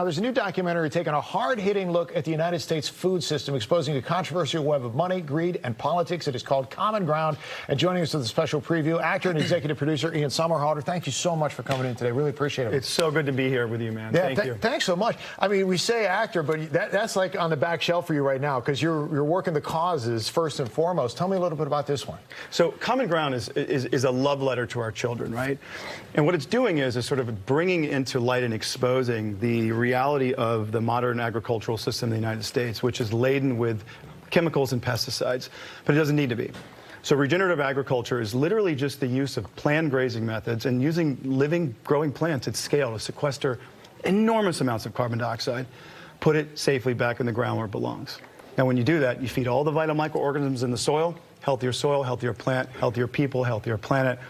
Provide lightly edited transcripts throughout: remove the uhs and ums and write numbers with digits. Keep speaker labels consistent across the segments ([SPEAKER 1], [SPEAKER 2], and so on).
[SPEAKER 1] Now, there's a new documentary taking a hard-hitting look at the United States food system, exposing a controversial web of money, greed, and politics. It is called Common Ground. And joining us with a special preview, actor and executive producer Ian Somerhalder. Thank you so much for coming in today. Really appreciate it.
[SPEAKER 2] It's so good to be here with you, man.
[SPEAKER 1] Yeah,
[SPEAKER 2] Thank you.
[SPEAKER 1] Thanks so much. I mean, we say actor, but that's like on the back shelf for you right now because you're working the causes first and foremost. Tell me a little bit about this one.
[SPEAKER 2] So Common Ground is a love letter to our children, right? And what it's doing is sort of bringing into light and exposing the reality of the modern agricultural system in the United States, which is laden with chemicals and pesticides, but it doesn't need to be. So regenerative agriculture is literally just the use of planned grazing methods and using living, growing plants at scale to sequester enormous amounts of carbon dioxide, put it safely back in the ground where it belongs. Now, when you do that, you feed all the vital microorganisms in the soil, healthier plant, healthier people, healthier planet,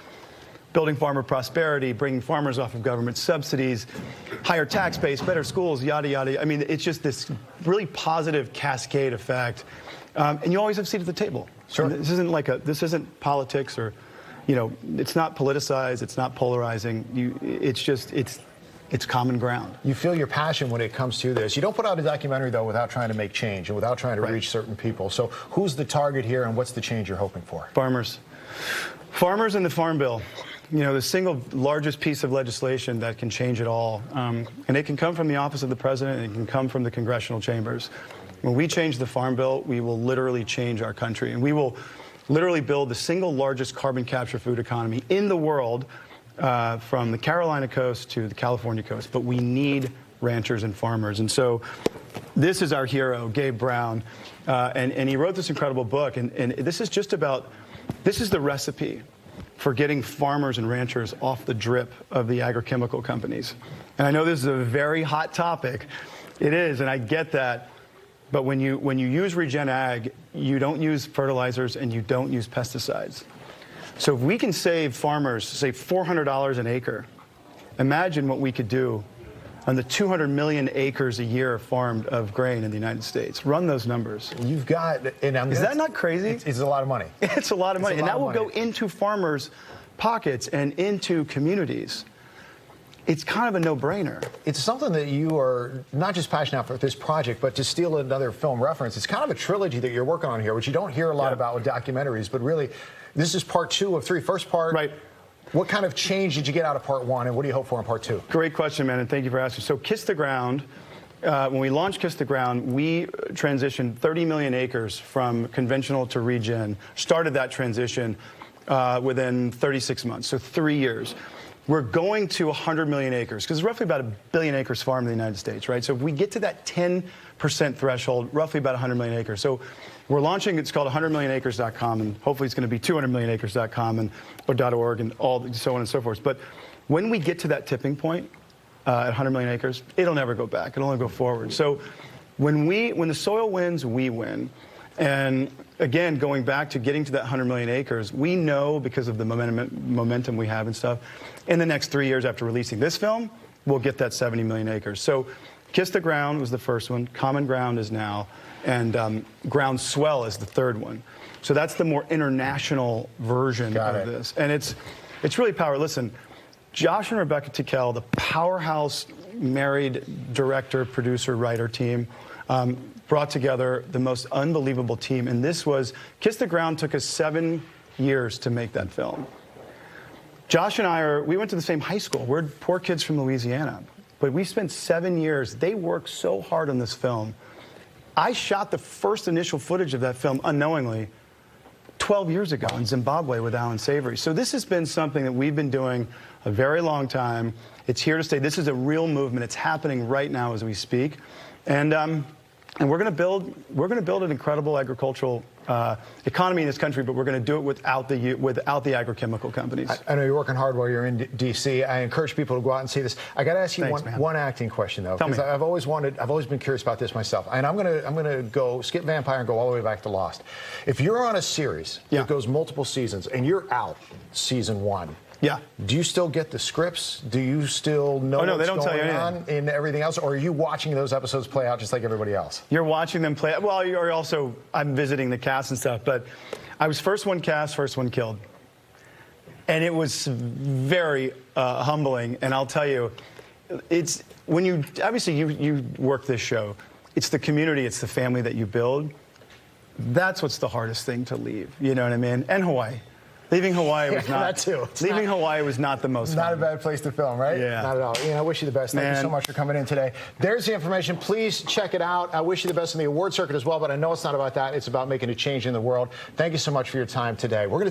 [SPEAKER 2] building farmer prosperity, bringing farmers off of government subsidies, higher tax base, better schools, yada, yada. I mean, it's just this really positive cascade effect. And you always have a seat at the table.
[SPEAKER 1] Sure.
[SPEAKER 2] And this isn't politics or, you know, it's not politicized, it's not polarizing. It's common ground.
[SPEAKER 1] You feel your passion when it comes to this. You don't put out a documentary, though, without trying to make change and without trying to reach certain people. So who's the target here and what's the change you're hoping for?
[SPEAKER 2] Farmers. Farmers and the Farm Bill. You know, the single largest piece of legislation that can change it all. And it can come from the office of the president, and it can come from the congressional chambers. When we change the Farm Bill, we will literally change our country. And we will literally build the single largest carbon capture food economy in the world, from the Carolina coast to the California coast. But we need ranchers and farmers. And so this is our hero, Gabe Brown. And he wrote this incredible book. And this is just about, this is the recipe for getting farmers and ranchers off the drip of the agrochemical companies. And I know this is a very hot topic. It is, and I get that. But when you use regen ag, you don't use fertilizers and you don't use pesticides. So if we can save farmers, say $400 an acre, imagine what we could do on the 200 million acres a year farmed of grain in the United States. Run those numbers.
[SPEAKER 1] You've got,
[SPEAKER 2] is that not crazy?
[SPEAKER 1] It's a lot of money.
[SPEAKER 2] It's a lot of money, and that will go into farmers' pockets and into communities. It's kind of a no-brainer.
[SPEAKER 1] It's something that you are not just passionate about for this project, but to steal another film reference, it's kind of a trilogy that you're working on here, which you don't hear a lot about with documentaries, but really, this is part 2 of 3. First part,
[SPEAKER 2] right.
[SPEAKER 1] What kind of change did you get out of part 1, and what do you hope for in part 2?
[SPEAKER 2] Great question, man, and thank you for asking. So Kiss the Ground, when we launched Kiss the Ground, we transitioned 30 million acres from conventional to regen, started that transition within 36 months, so 3 years. We're going to 100 million acres, because roughly about 1 billion acres farmed in the United States, right? So if we get to that 10% threshold, roughly about 100 million acres. So we're launching, it's called 100millionacres.com, and hopefully it's going to be 200millionacres.com and or .org and all so on and so forth. But when we get to that tipping point at 100 million acres, it'll never go back. It'll only go forward. So when the soil wins, we win. And again, going back to getting to that 100 million acres, we know, because of the momentum we have and stuff, in the next 3 years after releasing this film, we'll get that 70 million acres. So Kiss the Ground was the first one, Common Ground is now, and Groundswell is the third one. So that's the more international version of this. And it's really power. Listen, Josh and Rebecca Tickell, the powerhouse married director, producer, writer team, brought together the most unbelievable team. And this was, Kiss the Ground took us 7 years to make that film. Josh and I we went to the same high school. We're poor kids from Louisiana. But we spent 7 years. They worked so hard on this film. I shot the first initial footage of that film unknowingly 12 years ago in Zimbabwe with Alan Savory. So this has been something that we've been doing a very long time. It's here to stay. This is a real movement. It's happening right now as we speak. And we're going to build an incredible agricultural economy in this country, but we're going to do it without the agrochemical companies.
[SPEAKER 1] I know you're working hard while you're in D.C. I encourage people to go out and see this. I got to ask you one acting question, though, because I've always been curious about this myself. And I'm going to go skip Vampire and go all the way back to Lost. If you're on a series that goes multiple seasons and you're out season 1.
[SPEAKER 2] Yeah.
[SPEAKER 1] Do you still get the scripts? Do you still know what's going on in everything else? Or are you watching those episodes play out just like everybody else?
[SPEAKER 2] You're watching them play out. Well, you're also, I'm visiting the cast and stuff, but I was first one cast, first one killed. And it was very humbling. And I'll tell you, it's when you obviously you work this show. It's the community, it's the family that you build. That's what's the hardest thing to leave. You know what I mean? And Hawaii. Leaving Hawaii was not.
[SPEAKER 1] That too.
[SPEAKER 2] Leaving Hawaii was not the most.
[SPEAKER 1] Not
[SPEAKER 2] fun.
[SPEAKER 1] a bad place to film, right?
[SPEAKER 2] Yeah.
[SPEAKER 1] Not at all. Ian, I wish you the best. Thank you so much for coming in today. There's the information. Please check it out. I wish you the best in the award circuit as well, but I know it's not about that. It's about making a change in the world. Thank you so much for your time today. We're going to